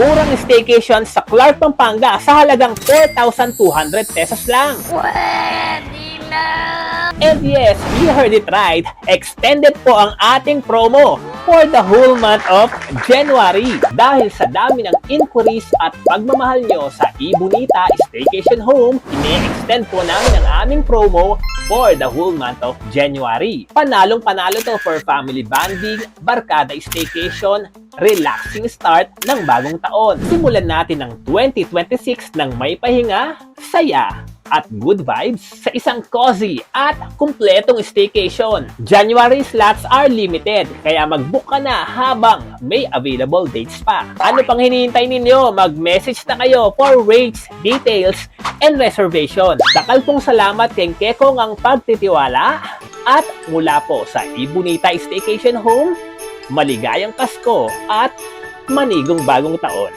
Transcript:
murang staycation sa Clark, Pampanga sa halagang 4,200 pesos lang. Pwede na! And yes, you heard it right. Extended po ang ating promo for the whole month of January. Dahil sa dami ng inquiries at pagmamahal nyo sa Ibonita Staycation Home, ini-extend po namin ang aming promo for the whole month of January. Panalong-panalo to for family bonding, barkada staycation, relaxing start ng bagong taon. Simulan natin ang 2026 ng may pahinga, saya, at good vibes sa isang cozy at kumpletong staycation. January slots are limited, kaya mag-book ka na habang may available dates pa. Ano pang hinihintay ninyo? Mag-message na kayo for rates, details, and reservation. Dakal pong salamat kay Kekong ang pagtitiwala at mula po sa Ibonita Staycation Home, maligayang Pasko at manigong bagong taon.